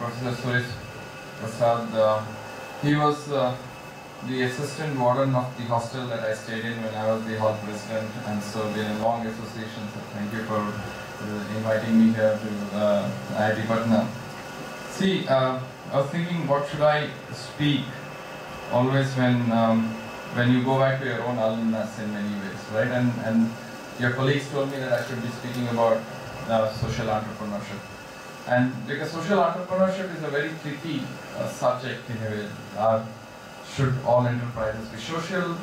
Professor Suresh Prasad. He was the assistant warden of the hostel that I stayed in when I was the hall president, and so been a long association. So thank you for inviting me here to IIT Patna. See, I was thinking, what should I speak? Always when you go back to your own alumnus in many ways, right? And your colleagues told me that I should be speaking about social entrepreneurship. And because social entrepreneurship is a very tricky subject in a way. Should all enterprises be social?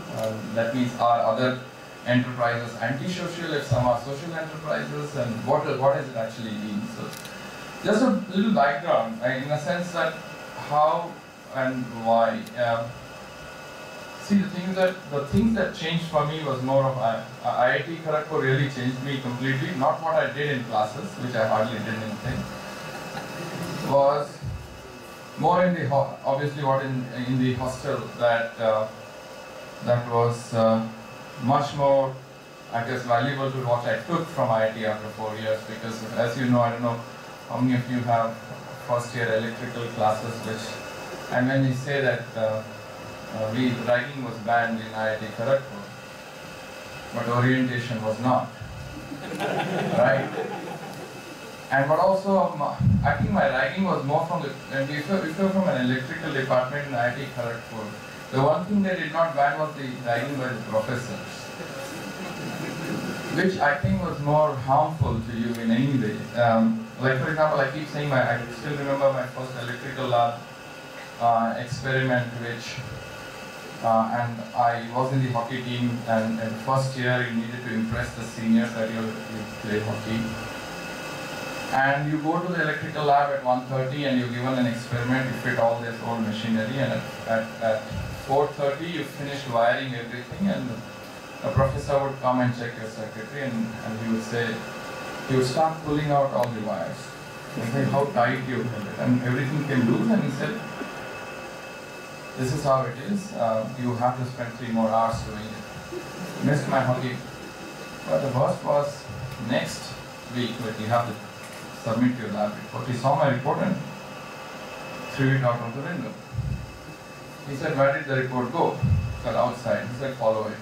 That means are other enterprises anti-social if some are social enterprises? And what does it actually mean? So just a little background, in a sense that how and why. See, the things that changed for me was more of IIT Kharagpur really changed me completely. Not what I did in classes, which I hardly did anything. Was more in the obviously what in the hostel that was much more, I guess, valuable to what I took from IIT after 4 years, because as you know, I don't know how many of you have first year electrical classes, and when we say that ragging was banned in IIT Kharagpur, but orientation was not, right? And but also, I think my ragging was more from if you're from an electrical department in IIT Kharagpur, the one thing they did not ban was the ragging by the professors, which I think was more harmful to you in any way. Like for example, I keep saying I still remember my first electrical lab experiment, and I was in the hockey team, and first year you needed to impress the seniors that you play hockey. And you go to the electrical lab at 1:30 and you're given an experiment, you fit all this old machinery, and at 4:30 you finished wiring everything, and a professor would come and check your circuitry, and he would say, he would start pulling out all the wires. He said, how tight you held it, and everything came loose, and he said, this is how it is, you have to spend 3 more hours doing it. Missed my hockey. But the worst was next week when you have to submit your lab report. He saw my report and threw it out of the window. He said, where did the report go? I said, outside. He said, follow it.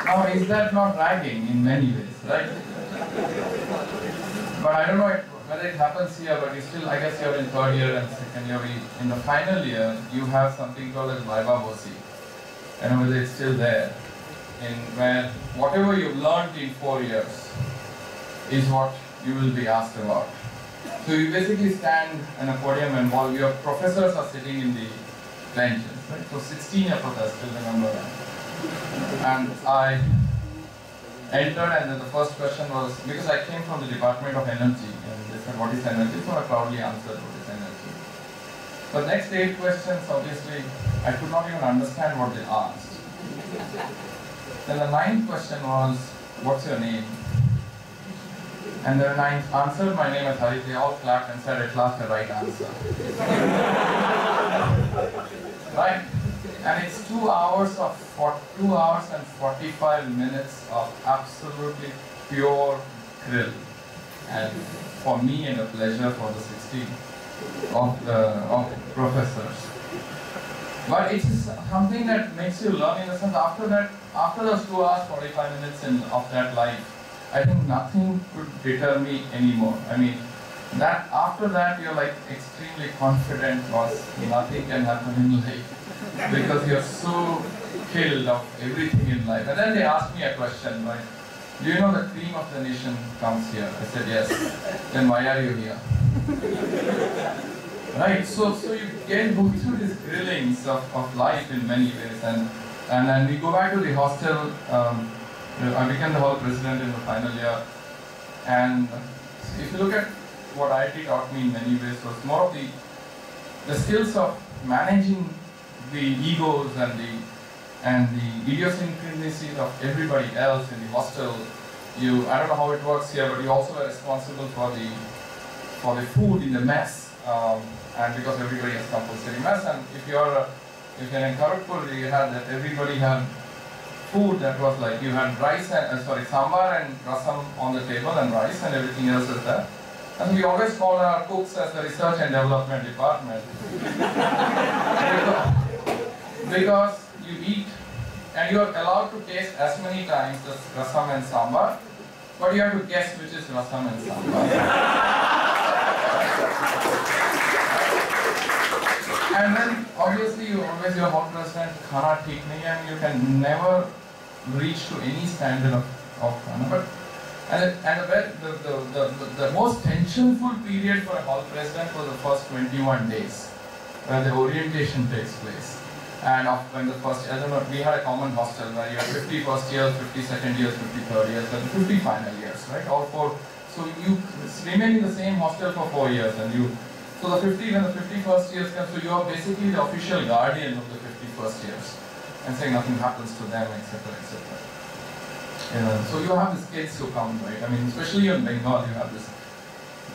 Now is that not ragging in many ways, right? But I don't know whether it happens here, but you still, I guess you're in 3rd year and 2nd year. In the final year, you have something called as Viva Voce. I don't know whether it's still there. Where whatever you've learned in 4 years is what you will be asked about. So you basically stand on a podium and while your professors are sitting in the benches, right? So 16 of us, I still remember that. And I entered, and then the first question was, because I came from the Department of Energy, and they said, what is energy? So I proudly answered, what is energy? The next 8 questions, obviously, I could not even understand what they asked. Then the 9th question was, what's your name? And then I answered, my name is Harish. They all clapped and said, at last the right answer. Right? And it's 2 hours and 45 minutes of absolutely pure grill. And for me, and a pleasure for the 16 of professors. But it's something that makes you learn in the sense after those 2 hours, 45 minutes of that life, I think nothing could deter me anymore. I mean, after that you're like extremely confident because nothing can happen in life because you're so killed of everything in life. And then they asked me a question, like, do you know the cream of the nation comes here? I said, yes. Then why are you here? Right, so you can go through these grillings of life in many ways, and then we go back to the hostel. I became the hall president in the final year, and if you look at what IIT taught me in many ways was more of the skills of managing the egos and the idiosyncrasies of everybody else in the hostel. I don't know how it works here, but you also are responsible for the food in the mess. And because everybody has compulsory mess, and if you're in Kharagpur, you had that everybody had food that was like, you had rice and, sambar and rasam on the table and rice and everything else is there. And we always call our cooks as the research and development department. because you eat and you are allowed to taste as many times as rasam and sambar, but you have to guess which is rasam and sambar. And then obviously you always your hall president, khana theek nahi hai, and you can never reach to any standard of khana. But the most tensionful period for a hall president was the first 21 days, where the orientation takes place. And when the first, I don't know, we had a common hostel where you had 50 first years, 50 second years, 50 third years, and 50 final years, right? All four. So you remain in the same hostel for 4 years, and so the 50, when the 50 first years come, so you are basically the official guardian of the 50 first years, and saying nothing happens to them, etc., etc. So you have these kids who come, right? I mean, especially in Bengal, you have this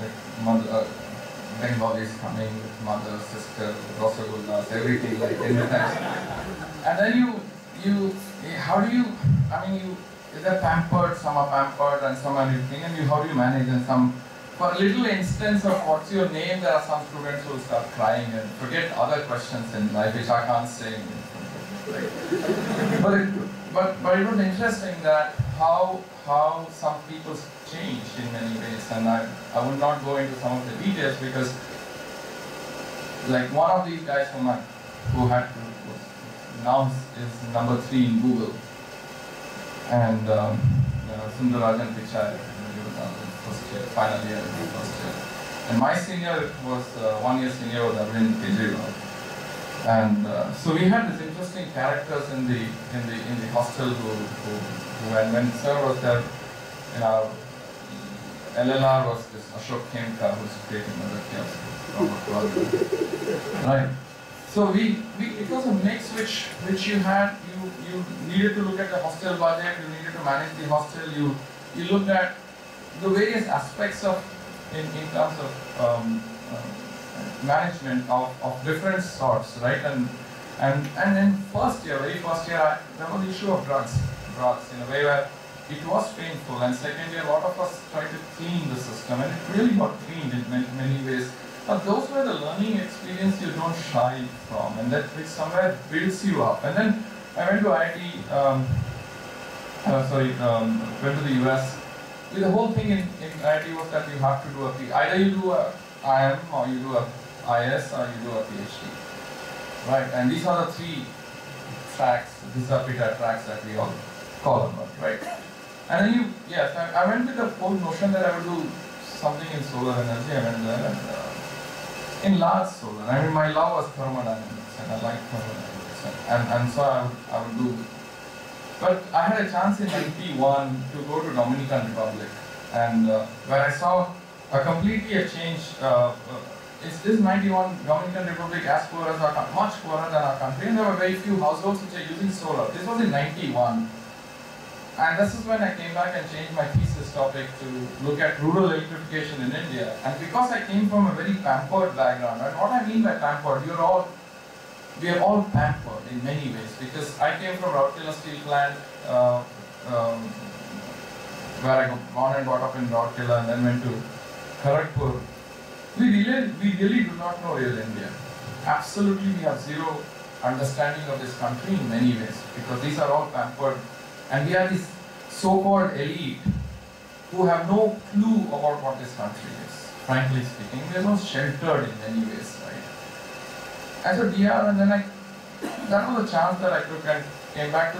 like Bengalis coming with mother, sister, rasagullas, everything like in the time. And then how do you? I mean, they're pampered, some are pampered, and some are everything, and how do you manage? And some, for a little instance of what's your name, there are some students who will start crying and forget other questions in life which I can't say. But it was interesting that how some people changed in many ways, and I would not go into some of the details because, like one of these guys who had to now is number 3 in Google, and Sundarajan Pichai, first year, final year, first year, and my senior was 1 year senior was Arvind Kejriwal. And so we had these interesting characters in the hostel who when Sir was there, in our LLR was this Ashok Khemka who's creating another chaos. Right. So it was a mix which you had, you needed to look at the hostel budget, you needed to manage the hostel, you looked at the various aspects of in terms of management of different sorts, right? And in very first year, there was the issue of drugs in a way where it was painful, and second year, a lot of us tried to clean the system, and it really got cleaned in many ways. But those were the learning experience you don't shy from, and that which somewhere builds you up. And then I went to IIT, went to the US. The whole thing in IIT was that you have to do a PhD. Either you do a IM or you do a IS or you do a PhD, right? And these are the 3 tracks, disappear tracks that we all call about, right? And then I went with the whole notion that I would do something in solar energy. I went there in large solar. I mean, my love was thermodynamics, and I liked thermodynamics, and so I would do. But I had a chance in '91 to go to Dominican Republic, and where I saw completely a change. Is this 91 Dominican Republic as poor as much poorer than our country, and there were very few households which are using solar. This was in '91, and this is when I came back and changed my thesis topic to look at rural electrification in India. And because I came from a very pampered background, and what I mean by pampered, we are all pampered in many ways, because I came from Rourkela steel plant, where I got born and brought up in Rourkela, and then went to Kharagpur. We really do not know real India. Absolutely, we have zero understanding of this country in many ways, because these are all pampered, and we are this so-called elite who have no clue about what this country is. Frankly speaking, we are not sheltered in many ways, right? As a DR, and then that was a chance that I took and came back to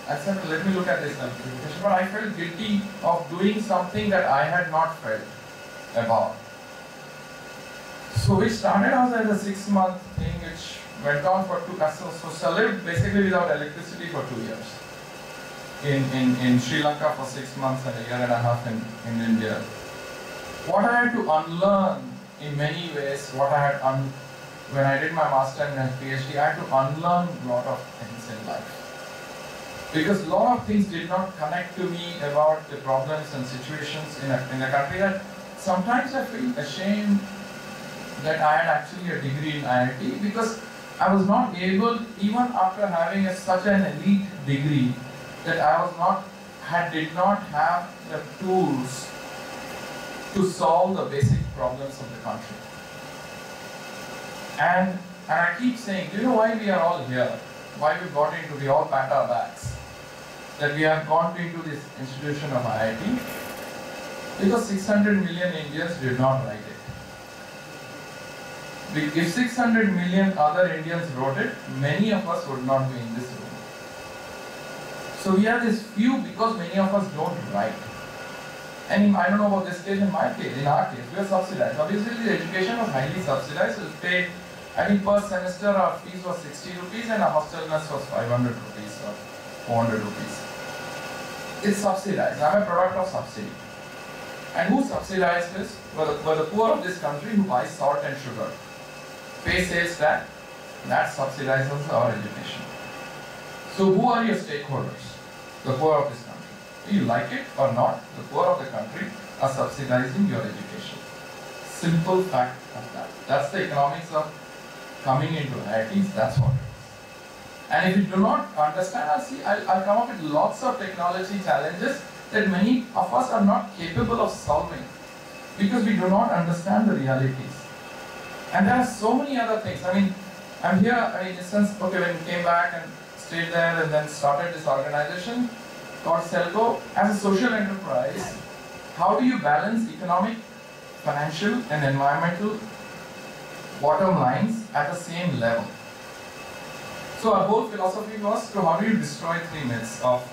I said, let me look at this electrification, but I felt guilty of doing something that I had not felt about. So which started out as a 6-month thing, which went on for 2 years. So I lived basically without electricity for 2 years. In Sri Lanka for 6 months and a year and a half in India. What I had to unlearn in many ways, when I did my master and my PhD, I had to unlearn a lot of things in life. Because a lot of things did not connect to me about the problems and situations in a country that sometimes I feel ashamed that I had actually a degree in IIT, because I was not able, even after having such an elite degree, that did not have the tools to solve the basic problems of the country. And I keep saying, do you know why we are all here? Why we all packed our bags? That we have gone into this institution of IIT? Because 600 million Indians did not write it. If 600 million other Indians wrote it, many of us would not be in this room. So we are this few because many of us don't write. And I don't know about this case, in our case, we are subsidized. Obviously the education was highly subsidized. We paid, I think per semester our fees was 60 rupees and our hostel mess was 500 rupees or 400 rupees. It's subsidized. I'm a product of subsidy. And who subsidized this? Were the poor of this country who buy salt and sugar. Pay sales tax, that subsidizes our education. So who are your stakeholders? The poor of this country. You like it or not, the poor of the country are subsidizing your education. Simple fact of that. That's the economics of coming into IITs, that's what it is. And if you do not understand, I'll come up with lots of technology challenges that many of us are not capable of solving because we do not understand the realities. And there are so many other things. I mean, I'm here, in a sense, okay, when we came back and stayed there and then started this organization called SELCO as a social enterprise, how do you balance economic, financial and environmental bottom lines at the same level? So our whole philosophy was to how do you destroy three myths of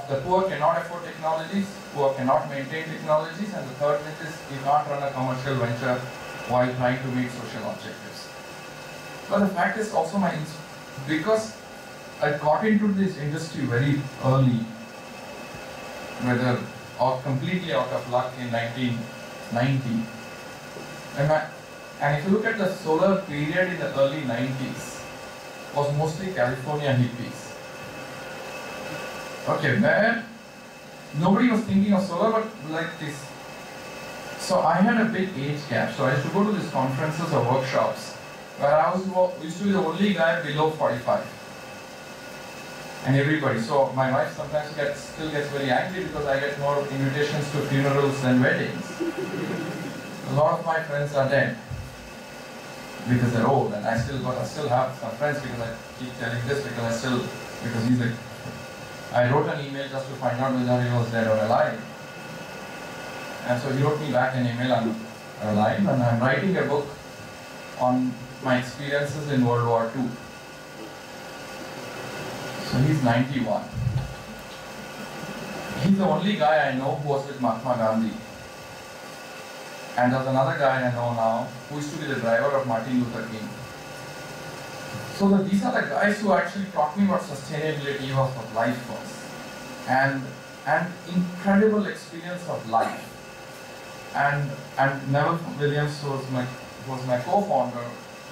the poor cannot afford technologies, poor cannot maintain technologies, and the third myth is you can't run a commercial venture while trying to meet social objectives. But the fact is also because I got into this industry very early, completely out of luck in 1990. And if you look at the solar period in the early 90s, was mostly California hippies. Okay, where nobody was thinking of solar, but like this. So I had a big age gap, so I used to go to these conferences or workshops where I used to be the only guy below 45. And everybody. So my wife sometimes still gets very angry because I get more invitations to funerals than weddings. A lot of my friends are dead because they're old, and I still have some friends because I keep telling this because he's like, I wrote an email just to find out whether he was dead or alive. And so he wrote me back an email, I'm alive, and I'm writing a book on my experiences in World War II. So he's 91. He's the only guy I know who was with Mahatma Gandhi. And there's another guy I know now who used to be the driver of Martin Luther King. So these are the guys who actually taught me what sustainability was, what life was. And incredible experience of life. And Neville Williams was my co-founder,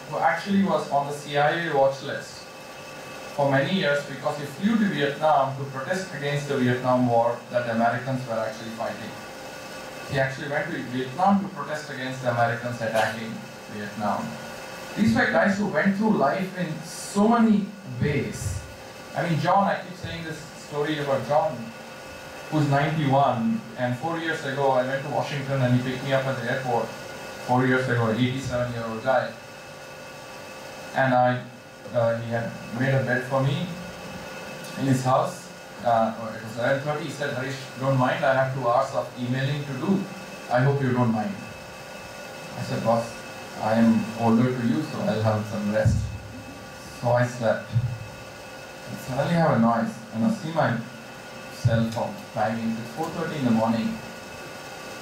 who actually was on the CIA watch list for many years because he flew to Vietnam to protest against the Vietnam War that the Americans were actually fighting. He actually went to Vietnam to protest against the Americans attacking Vietnam. These were guys who went through life in so many ways. I mean, John, I keep saying this story about John, who's 91, and 4 years ago I went to Washington and he picked me up at the airport. 4 years ago, an 87-year-old guy. And he had made a bed for me in his house. It was 11:30. He said, Harish, don't mind, I have 2 hours of emailing to do. I hope you don't mind. I said, boss, I am older to you, so I'll have some rest. So I slept. And suddenly I have a noise, and I see my cell phone timing. It's 4:30 in the morning.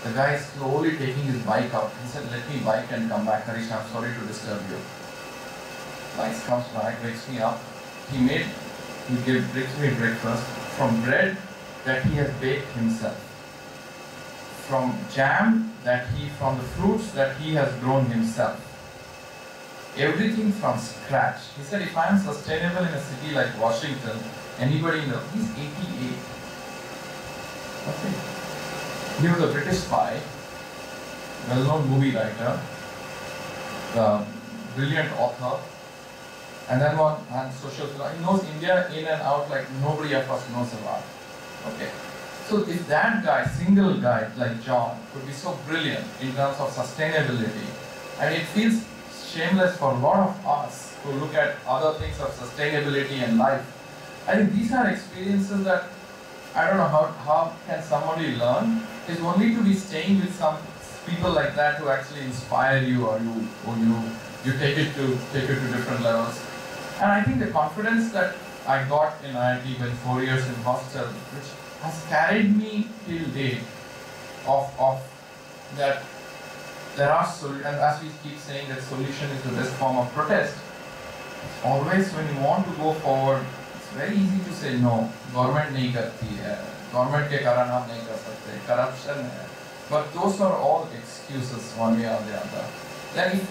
The guy is slowly taking his bike out. He said, let me bike and come back. Harish, I'm sorry to disturb you. Bike comes back, wakes me up. He brings me breakfast from bread that he has baked himself, from jam from the fruits that he has grown himself. Everything from scratch. He said, if I am sustainable in a city like Washington, he's 88. Okay. He was a British spy, well-known movie writer, brilliant author, And then one and social philosophy. He knows India in and out like nobody of us knows about. Okay. So if that guy, single guy like John, could be so brilliant in terms of sustainability, and it feels shameless for a lot of us who look at other things of sustainability and life. I think these are experiences that I don't know how can somebody learn. It's only to be staying with some people like that who actually inspire you, or you take it to different levels. And I think the confidence that I got in IIT when 4 years in hostel, which has carried me till date, of that there are and as we keep saying that solution is the best form of protest. Always when you want to go forward, it's very easy to say no. Government nahi karti hai, government ke karan hum nahi kar sakte, corruption hai. But those are all excuses one way or the other. Then if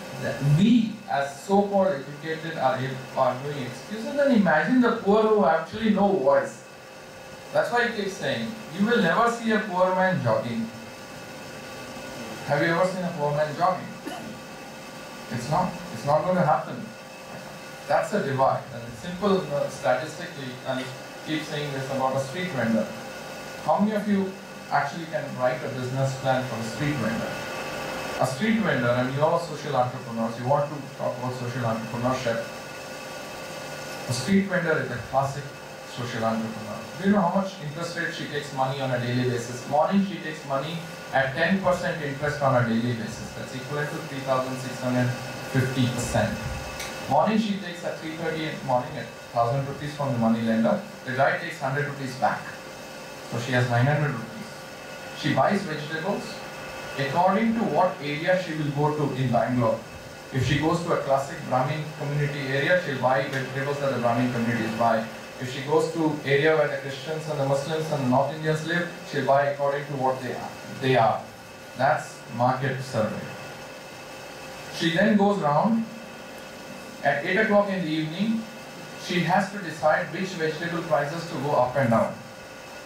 we as so-called educated are doing excuses, then imagine the poor who actually no voice. That's why I keep saying, you will never see a poor man jogging. Have you ever seen a poor man jogging? It's not going to happen. That's a divide. And it's simple statistically, and I keep saying this about a street vendor. How many of you actually can write a business plan for a street vendor? A street vendor, and you're all social entrepreneurs, you want to talk about social entrepreneurship. A street vendor is a classic social entrepreneur. Do you know how much interest rate she takes money on a daily basis? Morning she takes money at 10% interest on a daily basis. That's equivalent to 3,650%. Morning she takes at 3:30 in the morning at 1,000 rupees from the money lender. The guy takes 100 rupees back. So she has 900 rupees. She buys vegetables according to what area she will go to in Bangalore. If she goes to a classic Brahmin community area, she'll buy vegetables that the Brahmin communities buy. If she goes to area where the Christians and the Muslims and the North Indians live, she'll buy according to what they are. That's market survey. She then goes around. At 8 o'clock in the evening, she has to decide which vegetable prices to go up and down,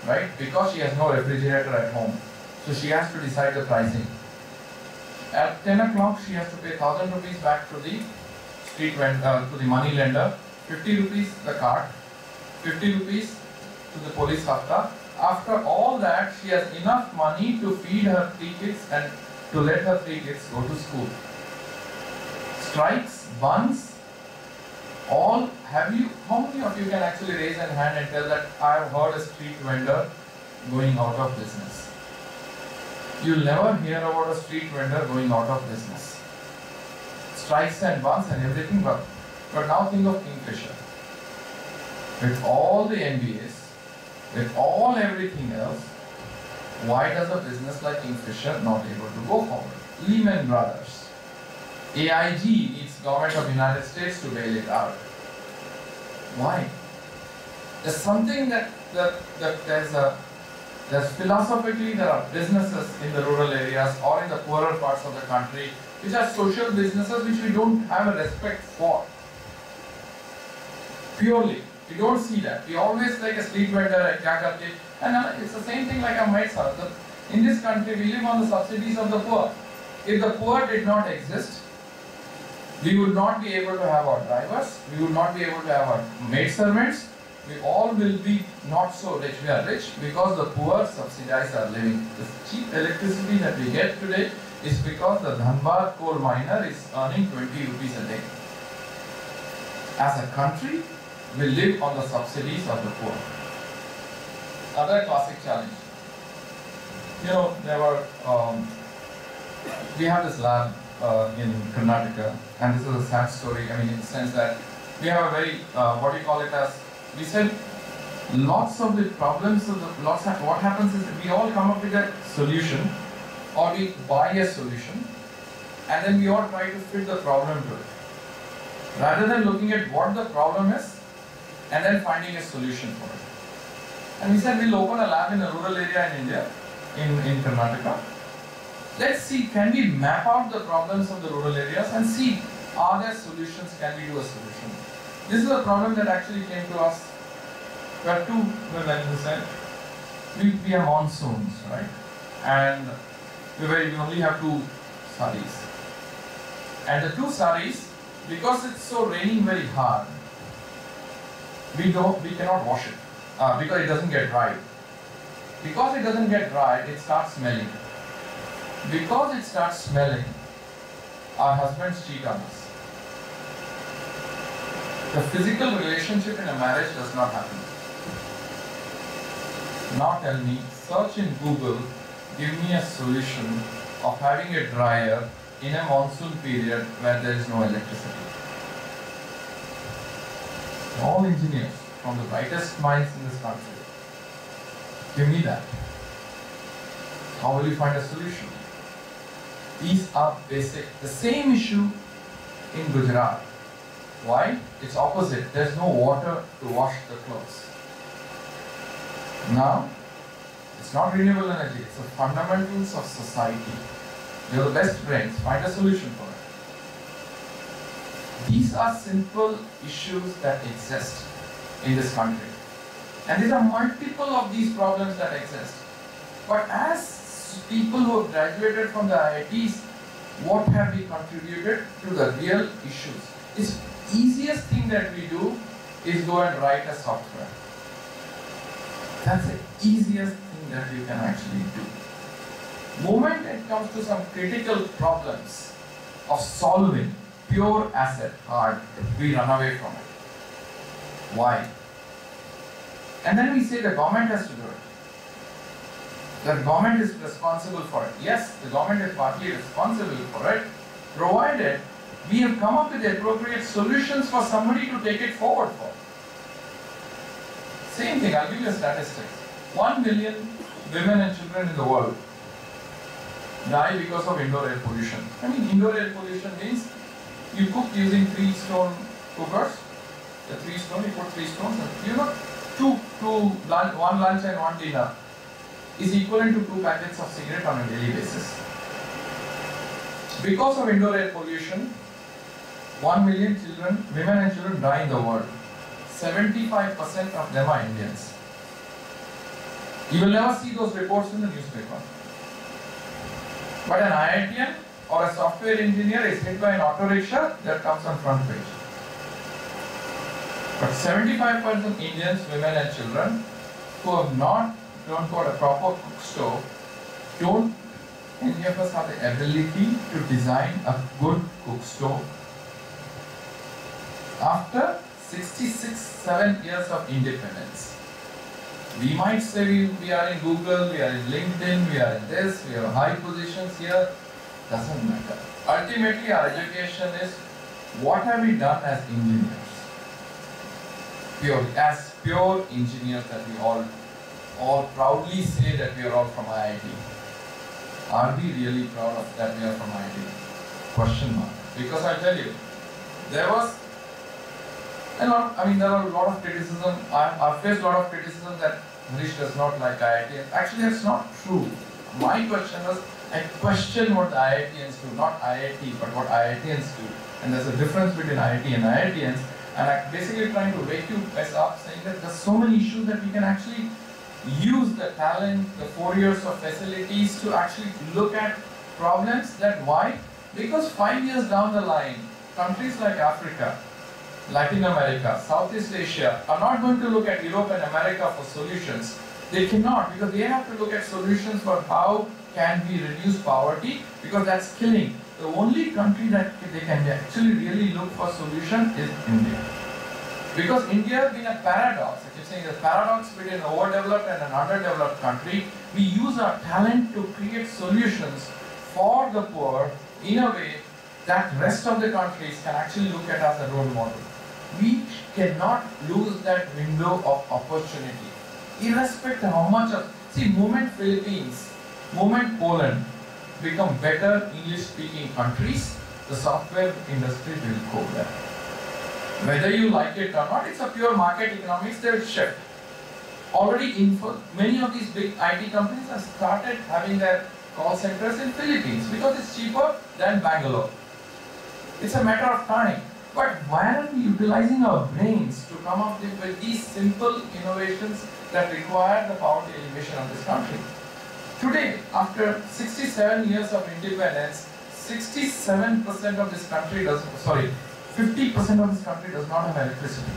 right? Because she has no refrigerator at home. So she has to decide the pricing. At 10 o'clock, she has to pay 1,000 rupees back to the to the money lender, 50 rupees the cart, 50 rupees to the police hafta. After all that, she has enough money to feed her 3 kids and to let her 3 kids go to school. Strikes, buns, all, how many of you can actually raise a hand and tell that I have heard a street vendor going out of business? You'll never hear about a street vendor going out of business. Strikes and buns and everything, but now think of Kingfisher. With all the MBAs, with all everything else, why does a business like Kingfisher not able to go forward? Lehman Brothers. AIG needs government of the United States to bail it out. Why? There's something there's philosophically there are businesses in the rural areas or in the poorer parts of the country which are social businesses which we don't have a respect for. Purely. We don't see that. We always like a street vendor, and it's the same thing like a Magsaysay. In this country we live on the subsidies of the poor. If the poor did not exist, we would not be able to have our drivers, we would not be able to have our maid servants, we all will be not so rich. We are rich because the poor subsidize our living. The cheap electricity that we get today is because the Dhanbad coal miner is earning 20 rupees a day. As a country, we live on the subsidies of the poor. Other classic challenge. You know, we have this lab in Karnataka, and this is a sad story. I mean, in the sense that we have a very, we said, lots of the problems what happens is we all come up with a solution, or we buy a solution, and then we all try to fit the problem to it. Rather than looking at what the problem is, and then finding a solution for it. And we said we'll open a lab in a rural area in India, in Karnataka. Let's see, can we map out the problems of the rural areas and see, are there solutions, can we do a solution? This is a problem that actually came to us. We have two women who said, we have monsoons, right? And we only have 2 saris. And the 2 saris, because it's so raining very hard, we cannot wash it because it doesn't get dried. Because it doesn't get dried, it starts smelling. Because it starts smelling, our husbands cheat on us. The physical relationship in a marriage does not happen. Now tell me, search in Google, give me a solution of having a dryer in a monsoon period where there is no electricity. All engineers from the brightest minds in this country, give me that. How will you find a solution? These are basic. The same issue in Gujarat. Why? It's opposite. There's no water to wash the clothes. Now, it's not renewable energy. It's the fundamentals of society. You're the best brains. Find a solution for it. These are simple issues that exist in this country. And there are multiple of these problems that exist. But as people who have graduated from the IITs, what have we contributed to the real issues? This easiest thing that we do is go and write a software. That's the easiest thing that you can actually do. Moment it comes to some critical problems of solving, pure asset, hard, we run away from it. Why? And then we say the government has to do it. The government is responsible for it. Yes, the government is partly responsible for it, provided we have come up with the appropriate solutions for somebody to take it forward for. Same thing, I'll give you a statistic. 1 million women and children in the world die because of indoor air pollution. I mean, indoor air pollution means you cook using 3-stone cookers. The 3-stone, you put 3 stones, and you know, one lunch and one dinner is equivalent to 2 packets of cigarette on a daily basis. Because of indoor air pollution, 1 million children, women and children die in the world. 75% of them are Indians. You will never see those reports in the newspaper. But an IITian or a software engineer is hit by an auto rickshaw, that comes on front page. But 75% Indians, women and children who have don't got a proper cook stove, don't any of us have the ability to design a good cook stove. After 66-7 years of independence, we might say we are in Google, we are in LinkedIn, we are in this, we have high positions here. Doesn't matter. Ultimately, our education is what have we done as engineers? As pure engineers that we all proudly say that we are all from IIT. Are we really proud of that we are from IIT? Question mark. Because I tell you, there was there are a lot of criticism. I've faced a lot of criticism that Harish does not like IIT. Actually, that's not true. My question was, I question what the IITians do, not IIT, but what IITians do. And there's a difference between IIT and IITians. And I'm basically trying to wake you guys up, saying that there's so many issues that we can actually use the talent, the 4 years of facilities to actually look at problems. That why? Because 5 years down the line, countries like Africa, Latin America, Southeast Asia are not going to look at Europe and America for solutions. They cannot, because they have to look at solutions for how can we reduce poverty, because that's killing. The only country that they can actually really look for solution is India. Because India has been a paradox. I keep saying the paradox between an overdeveloped and an underdeveloped country. We use our talent to create solutions for the poor in a way that rest of the countries can actually look at as a role model. We cannot lose that window of opportunity. Irrespective of how much of, moment Philippines, moment Poland become better English-speaking countries, the software industry will go there. Whether you like it or not, it's a pure market economics, they will shift. Already many of these big IT companies have started having their call centers in Philippines because it's cheaper than Bangalore. It's a matter of time. But why aren't we utilizing our brains to come up with these simple innovations that require the poverty elimination of this country? Today, after 67 years of independence, 67% of this country doesn't, 50% of this country does not have electricity.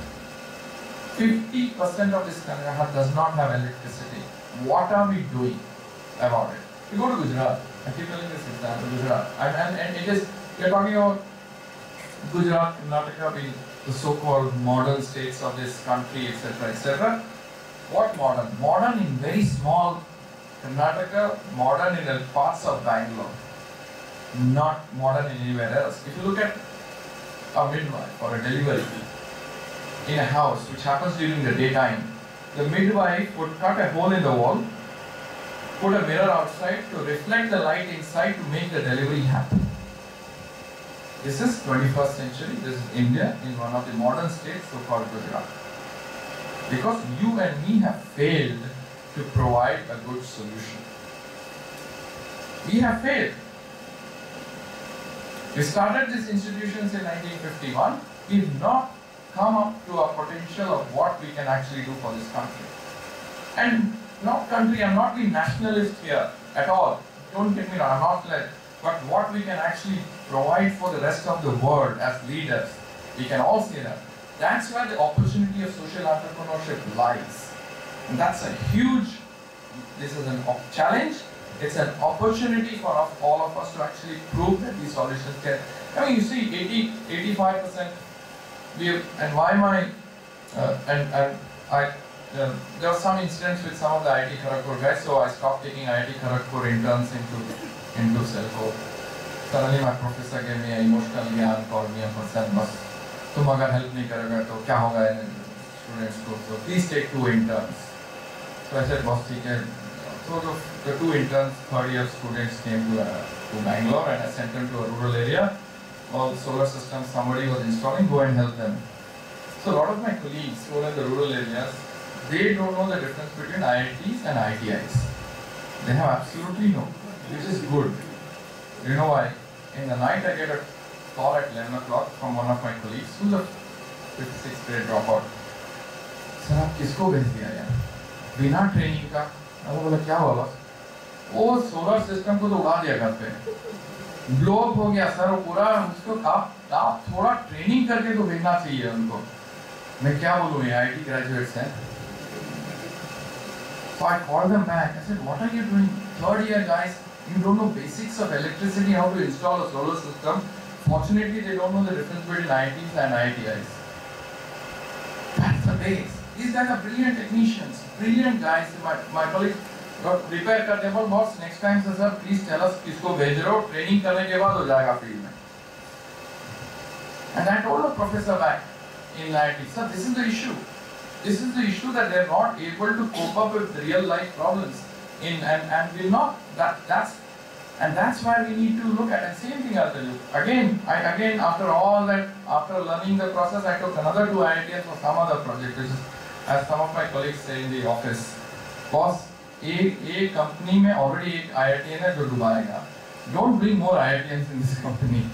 50% of this country does not have electricity. What are we doing about it? You go to Gujarat. I keep telling this example, Gujarat. And it is, we are talking about Gujarat, Karnataka being the so-called modern states of this country, etc., etc. What modern? Modern in very small Karnataka, modern in the parts of Bangalore, not modern anywhere else. If you look at a midwife or a delivery in a house which happens during the daytime, the midwife would cut a hole in the wall, put a mirror outside to reflect the light inside to make the delivery happen. This is 21st century, this is India in one of the modern states, so-called Gujarat. Because you and me have failed to provide a good solution. We have failed. We started these institutions in 1951. We've not come up to our potential of what we can actually do for this country. And not country, I'm not being nationalist here at all. Don't get me wrong, I'm not like, but what we can actually provide for the rest of the world as leaders, we can all say that. That's where the opportunity of social entrepreneurship lies. And that's a huge, this is a challenge, it's an opportunity for all of us to actually prove that these solutions can. I mean, you see 85%, and why my, there were some incidents with some of the IIT Kharagpur guys, so I stopped taking IIT Kharagpur interns into SELCO. Suddenly my professor gave me an emotional gyan, called me up and said, "Bas, tum agar help nahi karega to kya hoga students ko? So please take 2 interns." So I said, "Boss, theek hai." So the 2 interns, third year students came to Bangalore, and I sent them to a rural area. All the solar systems somebody was installing, go and help them. So a lot of my colleagues who are in the rural areas, they don't know the difference between IITs and ITIs. They have absolutely no, which is good. You know why? In the night I get a call at 11 o'clock from one of my colleagues who's a 5th, 6th grade dropout. Sir, आप किसको भेज दिया यार? बिना training का? मैं बोला क्या हुआ बस? वो सोलर सिस्टम को तो उड़ा दिया घर पे। ब्लो अप हो गया सर, वो पूरा उसको आप थोड़ा ट्रेनिंग करके तो भेजना चाहिए उनको। मैं क्या बोलूँ, ये IIT graduates हैं। So I called them back. I said, "What are you doing? 3rd year guys, you don't know basics of electricity, how to install a solar system. Fortunately, they don't know the difference between IITs and IITIs. That's the base. These guys are brilliant technicians, brilliant guys. My colleague got repair करते हैं, boss next time sir please tell us किसको भेज रहे हो, training करने के बाद हो जाएगा field में." And I told the professor back in IIT, "Sir, this is the issue. This is the issue that they are not able to cope up with real life problems and will not. That's why we need to look at. And same thing I'll tell you. Again after all that, after learning the process, I took another 2 IITs for some other project, which is, as some of my colleagues say in the office, boss, a company में already एक IIT है जो डुबाएगा. Don't bring more IITs in this company,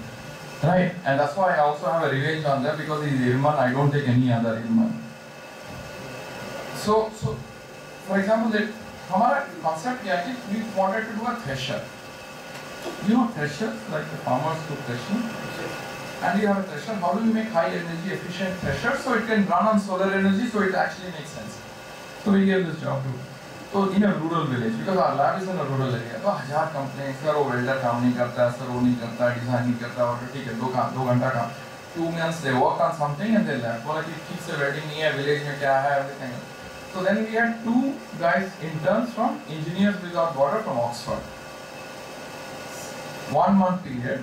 right? And that's why I also have a revenge on them, because he's Irman, I don't take any other Irman. So for example, हमारा concept क्या है? We wanted to do a thresher. You know threshers, like the farmers do threshing, and you have a thresher. How do you make high energy efficient thresher so it can run on solar energy, so it actually makes sense? So we gave this job to. So in a rural village, because our lab is in a rural area, तो 1000 complaints, sir वो welder काम नहीं करता, sir वो नहीं करता, design नहीं करता, और ठीक है 2 घंटा काम, 2 months they work on something and they left. बोला कि ठीक से welding नहीं है, village में क्या है, everything. So then we had 2 guys, interns from Engineers Without Border from Oxford. 1 month period,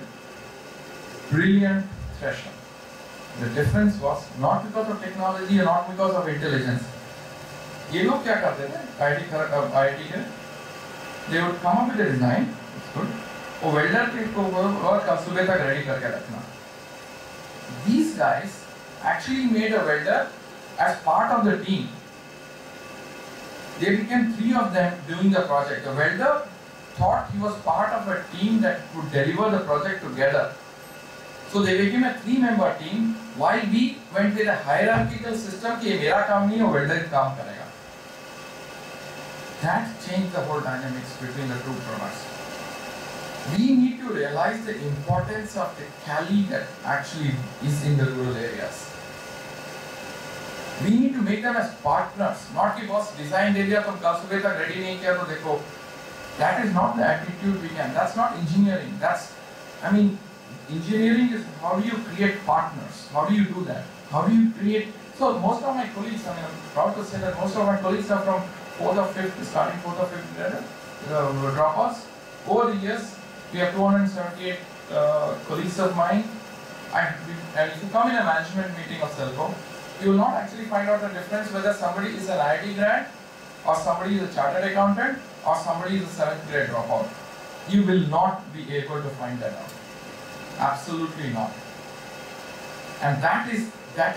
brilliant thresher. The difference was not because of technology or not because of intelligence. ये लोग क्या करते थे? IIT के, they would come up with a design, it's good. वो welder को कल सुबह तक ready करके रखना. These guys actually made a welder as part of the team. They became 3 of them doing the project. The welder thought he was part of a team that could deliver the project together. So they became a 3-member team, while we went with a hierarchical system कि ये मेरा काम नहीं है, welder काम करेगा. That changed the whole dynamics between the 2 products. We need to to realize the importance of the Cali that actually is in the rural areas. We need to make them as partners, not कि boss designed area तुम कल सुबह तक ready नहीं किया तो देखो. That is not the attitude we can. That's not engineering. I mean, engineering is how do you create partners? How do you do that? How do you create? So most of my colleagues, I mean, I'm proud to say that most of my colleagues are from 4th or 5th, starting 4th or 5th grade dropouts. Over the years, we have 278 colleagues of mine. And if you come in a management meeting of SELCO, you will not actually find out the difference whether somebody is an IIT grad, or somebody is a chartered accountant, or somebody is a 7th grade dropout. You will not be able to find that out. Absolutely not. And that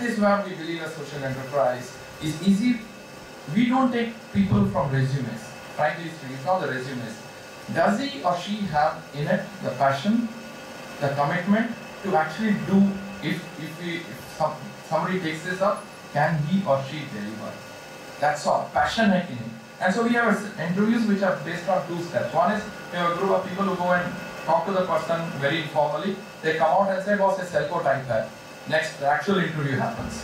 is where we believe a social enterprise is easy. We don't take people from resumes. Frankly speaking, it's not the resumes. Does he or she have in it the passion, the commitment to actually do, if somebody takes this up, can he or she deliver? That's all, passion in it. And so we have interviews which are based on 2 steps. One is we have a group of people who go and talk to the person very informally. They come out and say, boss, a SELCO type hai. Next, the actual interview happens.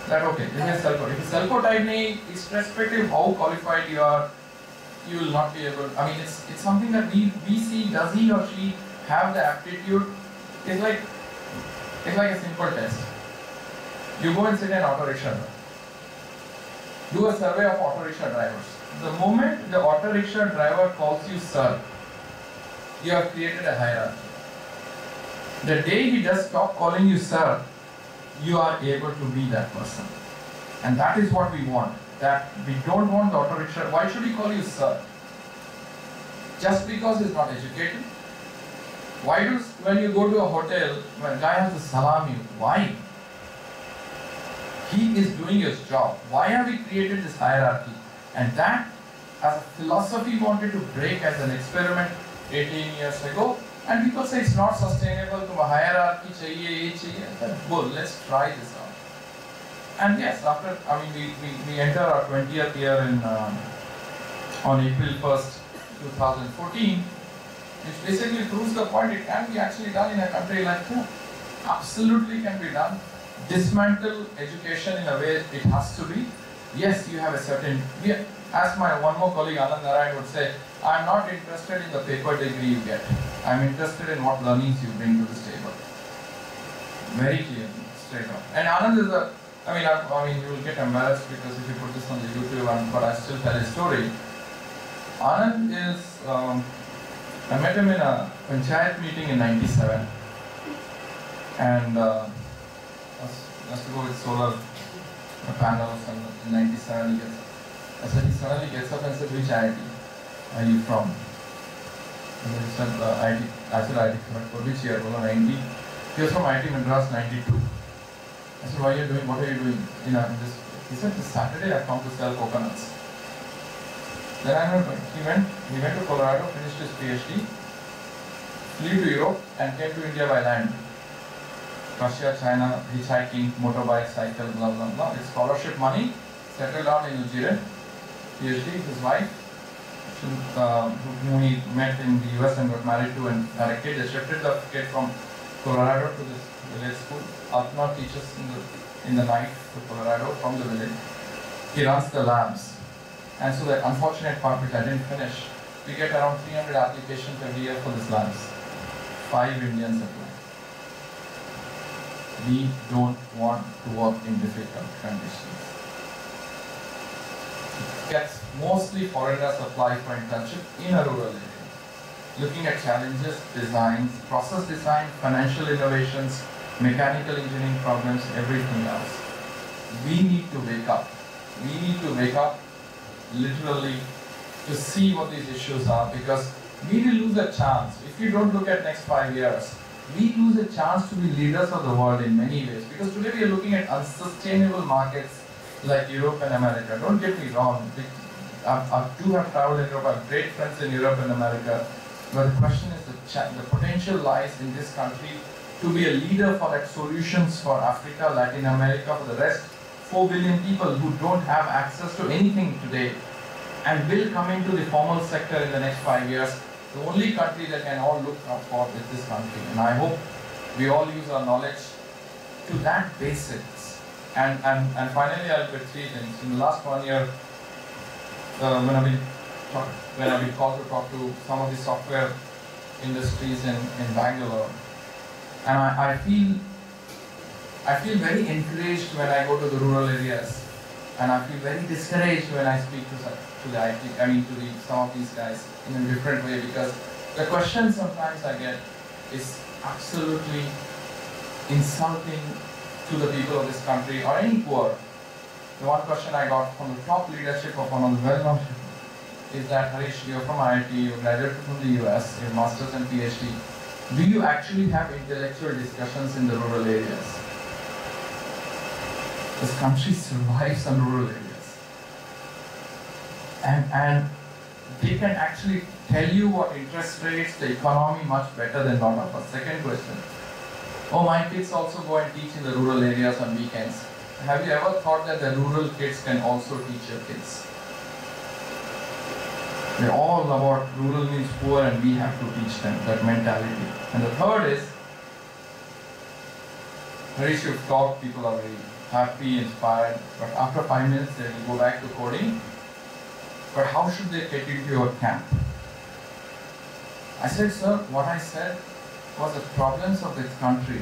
That okay, this is SELCO. If it's SELCO type nahi, it's irrespective how qualified you are, you will not be able. I mean, it's something that we see. Does he or she have the aptitude? It's like a simple test. You go and sit in an auto rickshaw. Do a survey of auto rickshaw drivers. The moment the auto rickshaw driver calls you sir, you have created a hierarchy. The day he does stop calling you sir, you are able to be that person. And that is what we want. That we don't want the auto rickshaw. Why should he call you sir? Just because he's not educated? Why does, when you go to a hotel, when a guy has to salam you, why? He is doing his job. Why have we created this hierarchy? And that, as a philosophy, wanted to break as an experiment 18 years ago. And people say it's not sustainable, to a hierarchy, chahiye, I said, well, let's try this out. And yes, after, we enter our 20th year on April 1st, 2014, which basically proves the point it can be actually done in a country like India. Absolutely can be done. Dismantle education in a way it has to be. Yes, you have a certain, as my one more colleague Anand Narayan would say, I'm not interested in the paper degree you get. I'm interested in what learnings you bring to this table. Very clear, straight up. And Anand is a, you will get embarrassed because if you put this on the YouTube, but I still tell his story. Anand is, I met him in a panchayat meeting in '97, and has to go with solar panels, and in '97 he suddenly gets up and said, which IIT are you from? And he said, IIT, I said IIT, for which year? Well, 90. He was from IIT Madras, 92. I said, what are you doing? He said, this Saturday I come to sell coconuts. Then I remember, he went to Colorado, finished his PhD, flew to Europe and came to India by land. Russia, China, hitchhiking, motorbike, cycle, blah, blah, blah. His scholarship money, settled down in Ujjain. PhD, his wife, whom he met in the US and got married to and had a kid. They shifted the kid from Colorado to this village school. Altna teaches in the night to Colorado from the village. He runs the labs. And so the unfortunate part which I didn't finish, we get around 300 applications every year for these labs. 5 Indians apply. We don't want to work in difficult conditions. Gets mostly foreigners apply for internship in a rural area. Looking at challenges, designs, process design, financial innovations, mechanical engineering problems, everything else. We need to wake up. We need to wake up literally to see what these issues are, because we will lose a chance. If you don't look at next 5 years, we lose a chance to be leaders of the world in many ways. Because today we are looking at unsustainable markets like Europe and America. Don't get me wrong. I do have traveled in Europe. I have great friends in Europe and America. But the question is the potential lies in this country to be a leader for like solutions for Africa, Latin America, for the rest 4 billion people who don't have access to anything today and will come into the formal sector in the next 5 years. The only country that can all look up for is this country. And I hope we all use our knowledge to that basics. And finally, I'll put three things. In the last 1 year, when I've been called to talk to some of the software industries in Bangalore, and I feel very encouraged when I go to the rural areas, and I feel very discouraged when I speak to some of these guys in a different way, because the question sometimes I get is absolutely insulting to the people of this country or any poor. The one question I got from the top leadership of one of the well-known is that, Harish, you're from IIT, you graduated from the US, you have masters and PhD. Do you actually have intellectual discussions in the rural areas? This country survives on rural areas. And they can actually tell you what interest rates, the economy much better than a lot of us. Second question. Oh, my kids also go and teach in the rural areas on weekends. Have you ever thought that the rural kids can also teach your kids? They're all about rural means poor and we have to teach them that mentality. And the third is, Harish, you've talked, people are very happy, inspired, but after 5 minutes they will go back to coding. But how should they get into your camp? I said, sir, what I said was the problems of this country.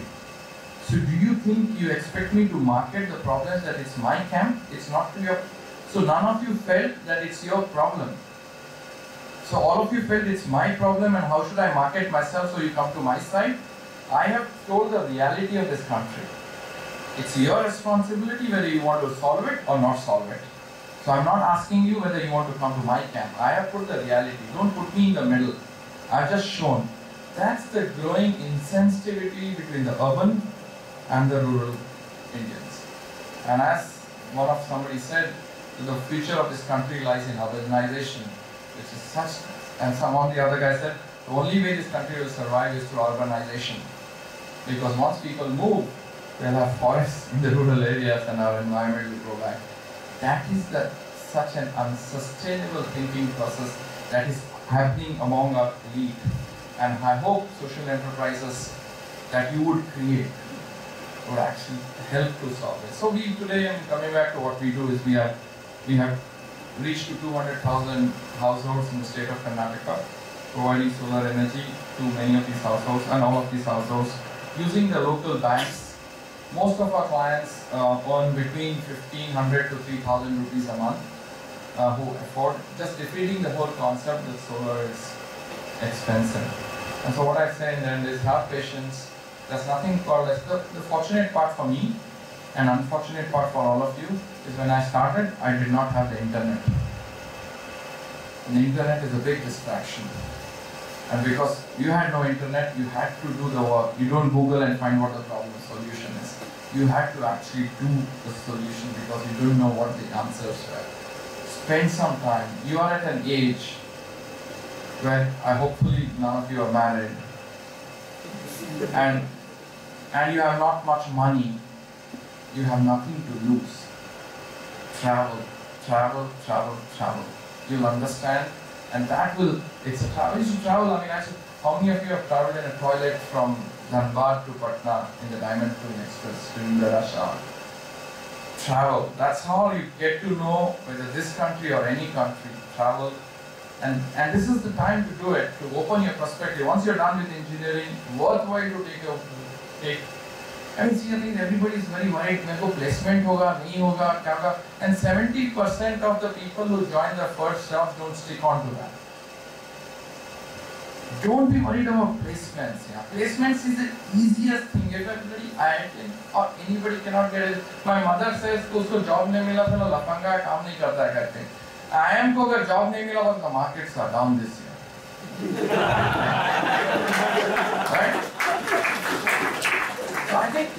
So do you think you expect me to market the problems that it's my camp? It's not to your... So none of you felt that it's your problem. So all of you felt it's my problem and how should I market myself so you come to my side? I have told the reality of this country. It's your responsibility whether you want to solve it or not solve it. So I'm not asking you whether you want to come to my camp. I have put the reality. Don't put me in the middle. I've just shown. That's the growing insensitivity between the urban and the rural Indians. And as somebody said, the future of this country lies in urbanization, which is such, and some of the other guys said, the only way this country will survive is through urbanization. Because once people move, they'll have forests in the rural areas and our environment will go back. That is such an unsustainable thinking process that is happening among our elite. And I hope social enterprises that you would create would actually help to solve it. So we today, and coming back to what we do, is we have reached to 200,000 households in the state of Karnataka, providing solar energy to many of these households and all of these households using the local banks. Most of our clients earn between 1,500 to 3,000 rupees a month, who afford, just defeating the whole concept that solar is expensive. And so what I say in the end is have patience. There's nothing called as the fortunate part for me and unfortunate part for all of you is when I started, I did not have the internet. And the internet is a big distraction. And because you had no internet, you had to do the work. You don't Google and find what the problem solution is. You had to actually do the solution because you don't know what the answers were. Spend some time. You are at an age where hopefully none of you are married. And you have not much money. You have nothing to lose. Travel, travel, travel, travel. You'll understand. And that will, it's a travel. You should travel. I mean, actually, how many of you have traveled in a toilet from Dhanbad to Patna in the Diamond Twin Express during the rush hour? Travel. That's how you get to know whether this country or any country. Travel. And this is the time to do it, to open your perspective. Once you're done with engineering, worthwhile to take. I mean, see, I think everybody is very worried. Will placement hoga, nahi hoga, kya hoga? And 70% of the people who join their first job don't stick on to that. Don't be worried about placements. Yeah. Placements is the easiest thing. If everybody, IIT or anybody cannot get it. My mother says, usko job nahi mila tha, lapanga hai, kaam nahi karta hai karke. IIM ko agar job nahi mila, the markets are down this year. Right? So I think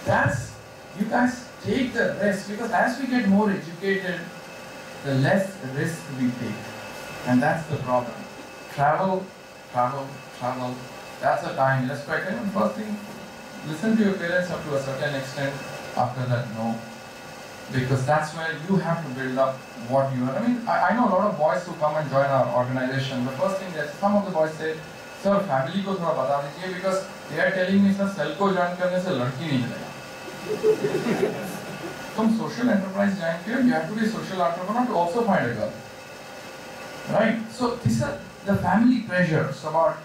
that's, you guys take the risk, because as we get more educated, the less risk we take. And that's the problem. Travel, travel, travel. That's the time. Respect. And first thing, listen to your parents up to a certain extent. After that, no. Because that's where you have to build up what you are. I mean, I know a lot of boys who come and join our organization. The first thing that some of the boys say, sir, family को थोड़ा बता दीजिए, because they are telling me, sir, SELCO join करने से लड़की नहीं मिलेगा. तुम social enterprise join किए, you have to be a social entrepreneur to also find a girl. Right? So these are the family pressures about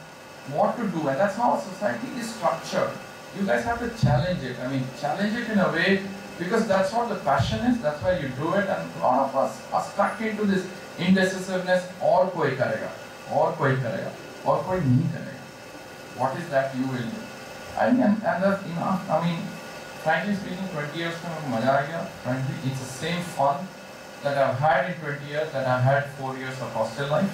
what to do, and that's how society is structured. You guys have to challenge it. I mean, challenge it in a way, because that's what the passion is, that's why you do it, and a lot of us are stuck into this indecisiveness, और कोई करेगा, और कोई करेगा, और कोई नहीं करेगा. What is that you will do? I mean, and that's enough. I mean, frankly speaking, 20 years में मजा आ गया. Frankly, it's the same fun that I've had in 20 years that I've had 4 years of hostel life,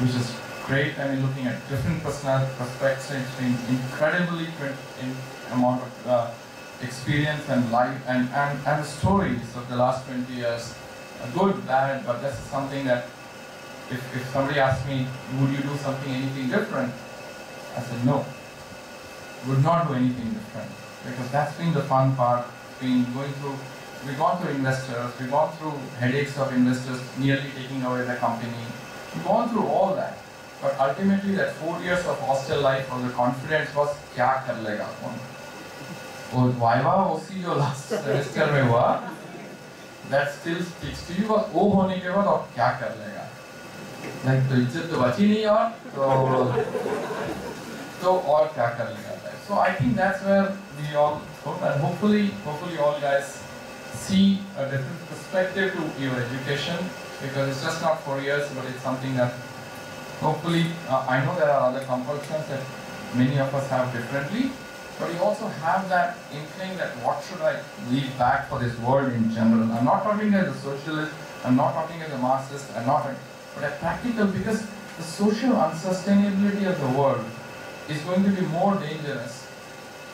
which is great. I mean, looking at different personal perspectives, it's been incredibly in amount of experience and life and the stories of the last 20 years, good, bad, but this is something that if somebody asked me, would you do something, anything different? I said no, would not do anything different, because that's been the fun part. We've gone through investors, we've gone through headaches of investors nearly taking away the company, we've gone through all that, but ultimately that 4 years of hostel life or the confidence was, kya kar lega kaun? और viva उसी जो last semester में हुआ, that still sticks to you. और वो होने के बाद आप क्या कर लेगा? Like तो इज्जत तो बची नहीं और तो और क्या कर लेगा? So I think that's where we all hope, and hopefully all guys see a different perspective to your education, because it's just not 4 years, but it's something that hopefully I know there are other compulsions that many of us have differently. But you also have that inkling that what should I leave back for this world in general. I'm not talking as a socialist, I'm not talking as a Marxist, but a practical, because the social unsustainability of the world is going to be more dangerous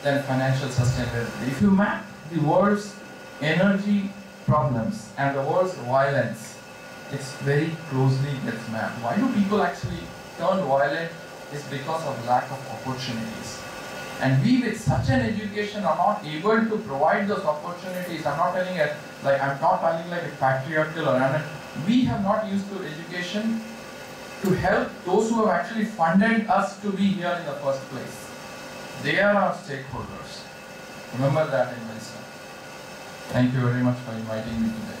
than financial sustainability. If you map the world's energy problems and the world's violence, it's very closely gets mapped. Why do people actually turn violent? It's because of lack of opportunities. And we, with such an education, are not able to provide those opportunities. I'm not telling it like I'm not telling like a patriarchal or we have not used to education to help those who have actually funded us to be here in the first place. They are our stakeholders. Remember that in wisdom. Thank you very much for inviting me today.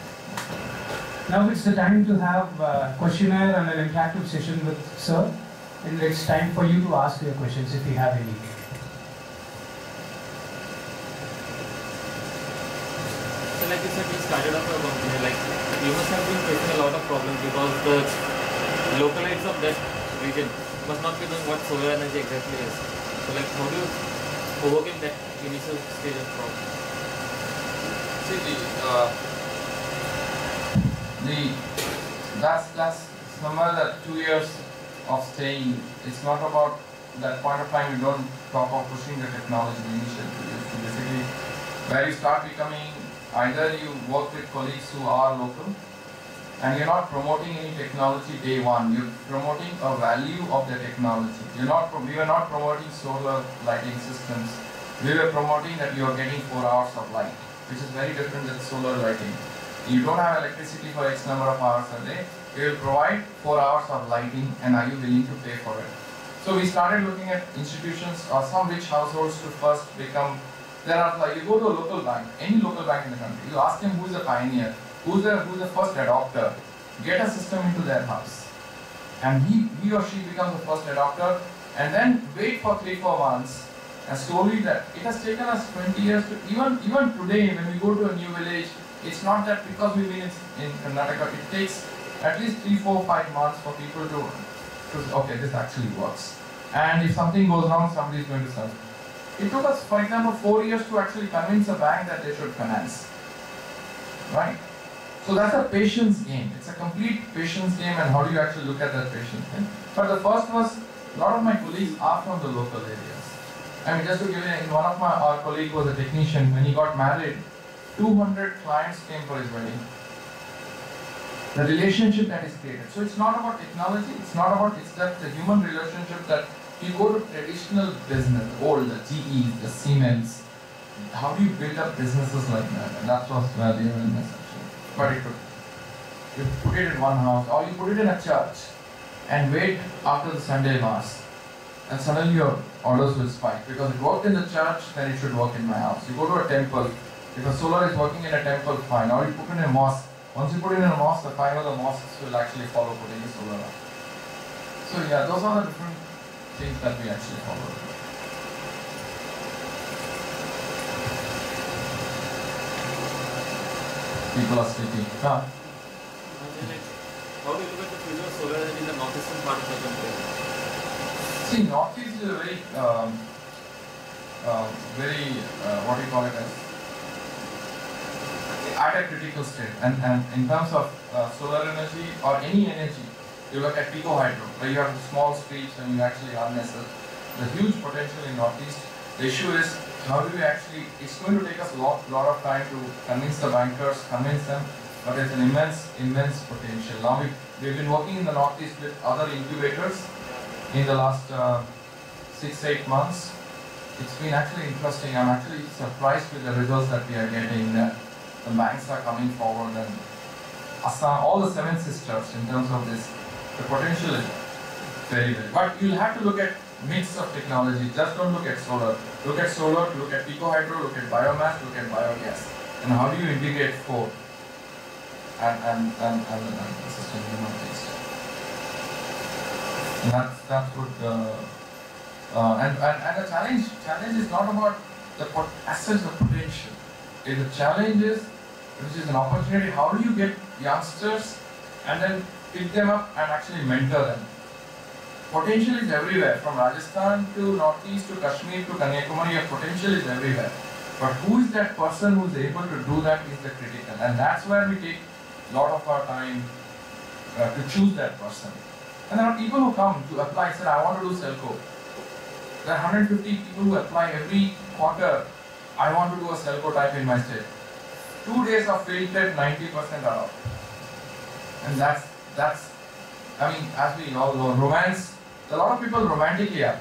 Now it's the time to have a questionnaire and an interactive session with Sir. And it's time for you to ask your questions if you have any. Like you said, you started off a company, like you must have been facing a lot of problems because the localites of that region must not be knowing what solar energy exactly is. So like how do you overcome that initial stage of problem? See, that's somewhere that 2 years of staying, it's not about that point of time. You don't talk of pushing the technology initially. It's basically where you start becoming, either you work with colleagues who are local and you're not promoting any technology day one, you're promoting a value of the technology. We were not promoting solar lighting systems. We were promoting that you are getting 4 hours of light, which is very different than solar lighting. You don't have electricity for X number of hours a day. We will provide 4 hours of lighting, and are you willing to pay for it? So we started looking at institutions or some rich households to first become. There are like, you go to a local bank, any local bank in the country, you ask them who's the pioneer, who's the first adopter, get a system into their house. And he or she becomes the first adopter, and then wait for 3-4 months, and slowly that, it has taken us 20 years to, even today when we go to a new village, it's not that because we've been in Karnataka, it takes at least 3, 4, 5 months for people to okay, this actually works. And if something goes wrong, somebody is going to solve it. It took us, for example, 4 years to actually convince a bank that they should finance, right? So that's a patience game. It's a complete patience game, and how do you actually look at that patience game? But the first was, a lot of my colleagues are from the local areas. I mean, just to give you, one of our colleague was a technician. When he got married, 200 clients came for his wedding. The relationship that is created. So it's not about technology, it's not about, it's that the human relationship that you go to traditional business, old, the GE, the Siemens, how do you build up businesses like that? And that's where the awareness actually. But you put it in one house, or you put it in a church, and wait after the Sunday mass, and suddenly your orders will spike because it worked in the church, then it should work in my house. You go to a temple, if a solar is working in a temple, fine. Or you put it in a mosque. Once you put it in a mosque, the 5 other mosques will actually follow putting a solar up. So yeah, those are the different things that we actually follow. People are sleeping. How do you look at the future of solar energy in the northeastern part of the country? See, Northeast is a very, what do you call it as, at a critical state. And in terms of solar energy or any energy, you look at pico hydro, where you have small streets and you actually harness it. The huge potential in Northeast. The issue is, how do we actually, it's going to take us a lot of time to convince the bankers, convince them, but it's an immense potential. Now we've been working in the Northeast with other incubators in the last 6-8 months. It's been actually interesting. I'm actually surprised with the results that we are getting. That the banks are coming forward, and Assam, all the 7 sisters in terms of this, the potential is very. But you'll have to look at mix of technology. Just don't look at solar. Look at solar, look at pico hydro, look at biomass, look at biogas, and how do you integrate 4 and the system in the Northeast. That's good. And the challenge is not about the essence of potential. The challenge is, which is an opportunity, how do you get youngsters and then pick them up and actually mentor them? Potential is everywhere, from Rajasthan to Northeast to Kashmir to Kanyakumari, your potential is everywhere. But who is that person who is able to do that is the critical. And that's where we take a lot of our time to choose that person. And there are people who come to apply, say, I want to do SELCO. There are 150 people who apply every quarter. I want to do a SELCO type in my state. 2 days of field trip, 90% are out. And that's, I mean, as we all know, romance, a lot of people romantically are.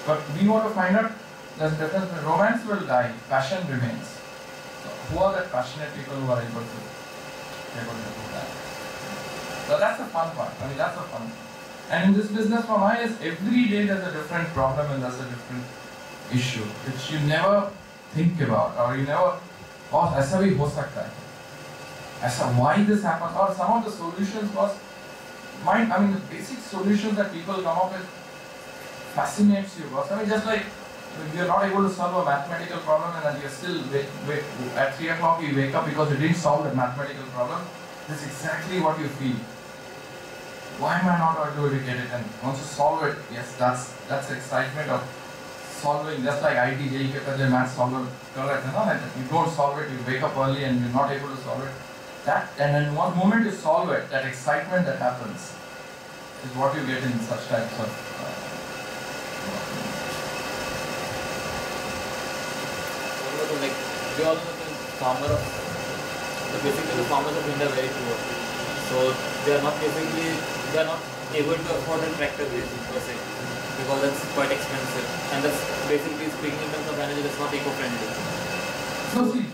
But we want to find out that romance will die, passion remains. So who are the passionate people who are able to do that? So that's the fun part. I mean, that's the fun part. And in this business, for mine, is every day there's a different problem and there's a different issue which you never think about, or you never, oh, aisa bhi ho sakta hai. Aisa, why this happens? Or some of the solutions was, I mean, the basic solutions that people come up with fascinates you. I mean, just like you're not able to solve a mathematical problem and then you're still at 3 o'clock you wake up because you didn't solve the mathematical problem. That's exactly what you feel. Why am I not able to get it? And once you solve it, yes, that's the excitement of solving. Just like IIT JEE math solver, correct? You don't solve it, you wake up early and you're not able to solve it. That, and then one moment you solve it, that excitement that happens is what you get in such types of. Like we all know the basically the farmers of India are very poor, so they are not able to afford a tractor per se, because that's quite expensive, and that's basically speaking in terms of energy, that's not eco-friendly. So see,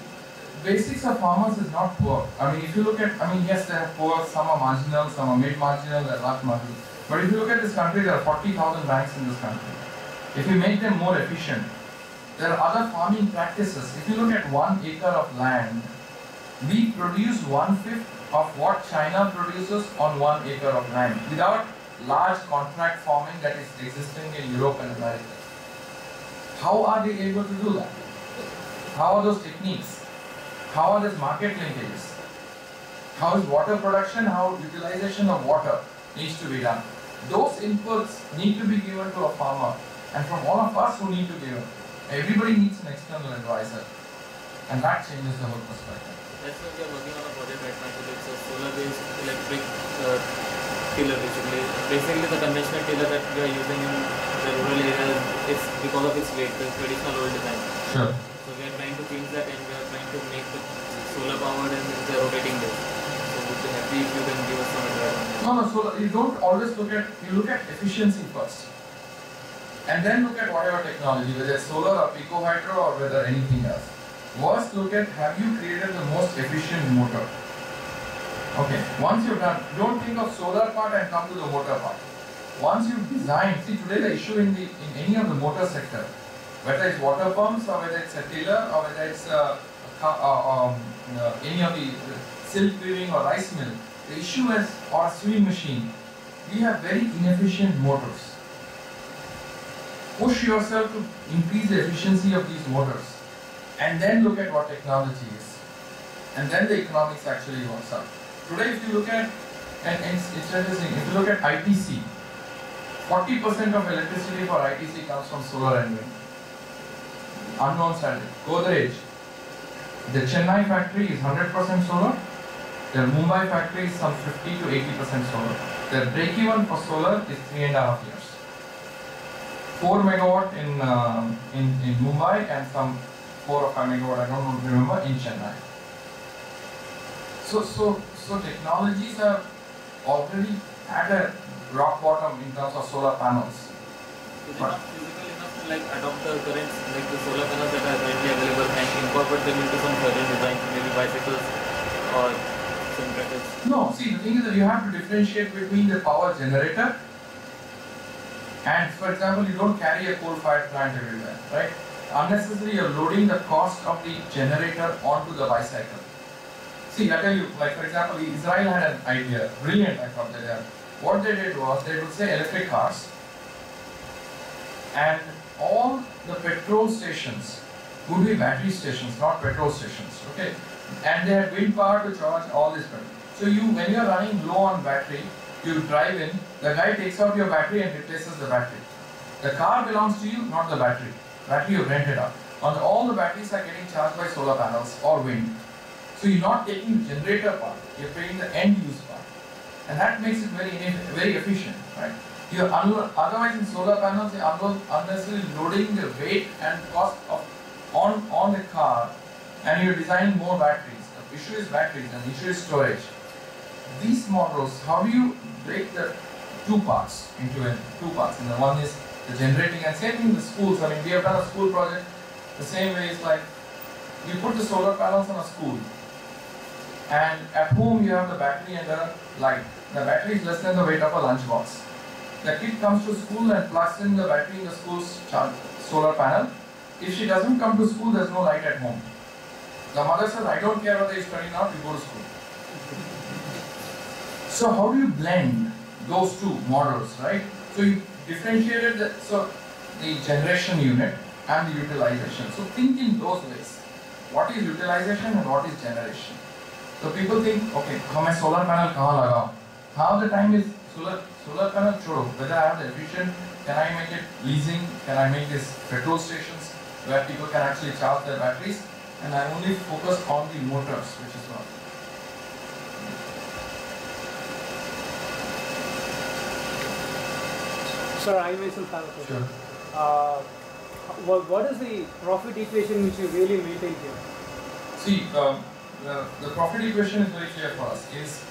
basics of farmers is not poor. I mean, if you look at, I mean, yes, they are poor, some are marginal, some are mid-marginal, they are not marginal. But if you look at this country, there are 40,000 banks in this country. If you make them more efficient, there are other farming practices. If you look at 1 acre of land, we produce 1/5 of what China produces on 1 acre of land without large contract farming that is existing in Europe and America. How are they able to do that? How are those techniques? How are these market linkages? How is water production? How utilization of water needs to be done? Those inputs need to be given to a farmer, and from all of us who need to give it. Everybody needs an external advisor, and that changes the whole perspective. That's why we are working on a project right now. It's a solar-based electric tiller basically. Basically, the conventional tiller that we are using in the rural areas is because of its weight, the traditional old design. Sure. So we are trying to change that, and we are trying to make the solar powered and the rotating disc. So we'd be happy if you can give us some advice on that. No, solar. You don't always look at. You look at efficiency first. And then look at whatever technology, whether it's solar or pico hydro or whether anything else. First look at, have you created the most efficient motor? Okay, once you've done, don't think of solar part and come to the motor part. Once you've designed, see today the issue in any of the motor sector, whether it's water pumps or whether it's a tiller or whether it's any of the silk weaving or rice mill, the issue is, or a sewing machine, we have very inefficient motors. Push yourself to increase the efficiency of these motors and then look at what technology is. And then the economics actually works out. Today if you look at, and it's interesting, if you look at ITC, 40% of electricity for ITC comes from solar and wind. Unknown standard. Godrej, the Chennai factory is 100% solar. Their Mumbai factory is some 50 to 80% solar. Their break-even for solar is 3.5 years. 4 megawatt in Mumbai and some 4 or 5 megawatt, I don't remember, in Chennai. So technologies are already at a rock bottom in terms of solar panels. Is it not physical enough to like adopt the currents, like the solar panels that are currently available, and incorporate them into some certain design, maybe bicycles or some tractors? No, see the thing is that you have to differentiate between the power generator and, for example, you don't carry a coal-fired plant everywhere, right? Unnecessarily you're loading the cost of the generator onto the bicycle. See, I tell you, like for example, Israel had an idea, brilliant I thought they had. What they did was, they would say electric cars, and all the petrol stations would be battery stations, not petrol stations, okay? And they had wind power to charge all this petrol. So when you are running low on battery, you drive in, the guy takes out your battery and replaces the battery. The car belongs to you, not the battery. Battery you rented out. All the batteries are getting charged by solar panels or wind. So you're not taking the generator part, you're paying the end use part. And that makes it very efficient, right? Otherwise in solar panels, you're unnecessarily loading the weight and cost on the car, and you're designing more batteries. The issue is batteries and the issue is storage. These models, how do you break the two parts into two parts? And the one is the generating, and same thing in the schools. I mean, we have done a school project. The same way is like, you put the solar panels on a school, and at home you have the battery and the light. The battery is less than the weight of a lunchbox. The kid comes to school and plugs in the battery in the school's solar panel. If she doesn't come to school, there's no light at home. The mother says, I don't care whether you study or not, you go to school. So how do you blend those two models, right? So you differentiated the generation unit and the utilization. So think in those ways. What is utilization and what is generation? So people think, okay, how solar panel kahan lagao? Half the time is solar panel chodo. Whether I have the efficient, can I make it leasing? Can I make this petrol stations where people can actually charge their batteries? And I only focus on the motors, which is what. Sir, I myself have a question. Sure. What is the profit equation which you really maintain here? See, the profit equation is very clear for us. Is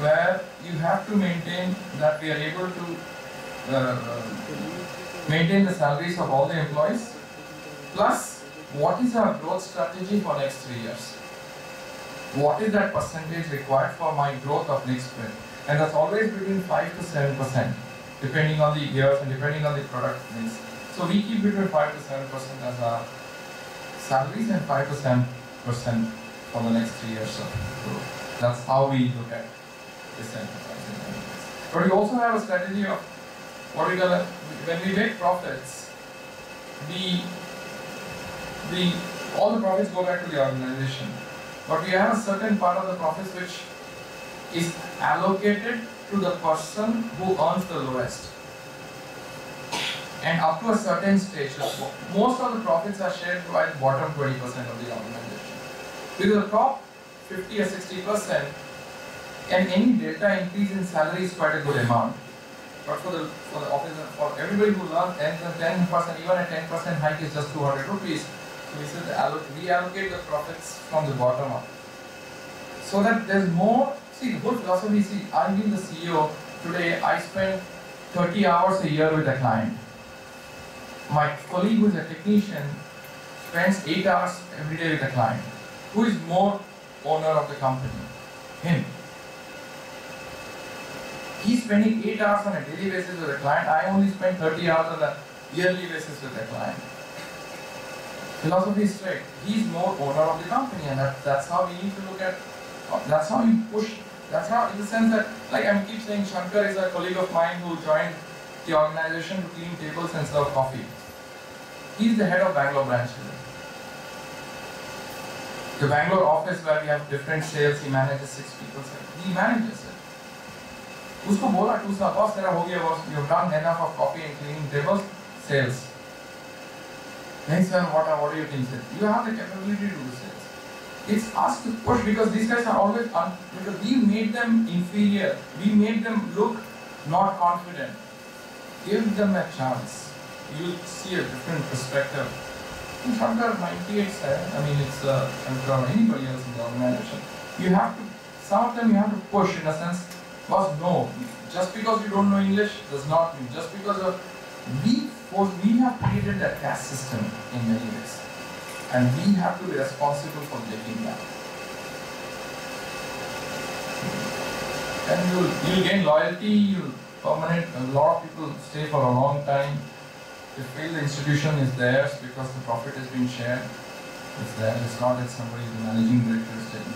where you have to maintain that we are able to maintain the salaries of all the employees, plus what is our growth strategy for next 3 years? What is that percentage required for my growth of next sprint? And that's always between 5 to 7%, depending on the years and depending on the product mix. So we keep between 5 to 7% as our salaries and 5 to 7% for the next 3 years of growth. That's how we look at this enterprise. But we also have a strategy of what we call when we make profits, all the profits go back to the organization. But we have a certain part of the profits which is allocated to the person who earns the lowest. And up to a certain stage, most of the profits are shared by the bottom 20% of the organization. Because the top 50 or 60%, and any delta increase in salary is quite a good amount. But for the officer, for everybody who learns 10%, even a 10% hike is just 200 rupees. So we said reallocate the profits from the bottom up. So that there's more, see the whole philosophy, I'm being the CEO, today I spend 30 hours a year with a client. My colleague who is a technician spends 8 hours every day with a client. Who is more owner of the company? Him. He's spending 8 hours on a daily basis with a client. I only spend 30 hours on a yearly basis with a client. Philosophy is straight. He's more owner of the company, and that's how we need to look at. That's how you push. That's how, in the sense that, like I keep saying, Shankar is a colleague of mine who joined the organization to clean tables and serve coffee. He's the head of Bangalore branch. The Bangalore office where we have different sales, he manages 6 people. He manages it. Usko bola to sa boss, tera ho gaya boss. You've done enough of coffee and cleaning tables. Sales. Hey sir, what do you think? You have the capability to do sales. It's us to push, because these guys are always because we made them inferior. We made them look not confident. Give them a chance. You'll see a different perspective. In Shankar, 98 said, I mean, it's Shankar or anybody else in the organization. You have to, some of them you have to push in a sense, because no, just because you don't know English does not mean, just because of, we have created a caste system in many ways. And we have to be responsible for breaking that. And you'll gain loyalty, you'll permanent, a lot of people stay for a long time. They feel the institution is theirs because the profit has been shared. It's there, it's not that somebody, the managing director is taking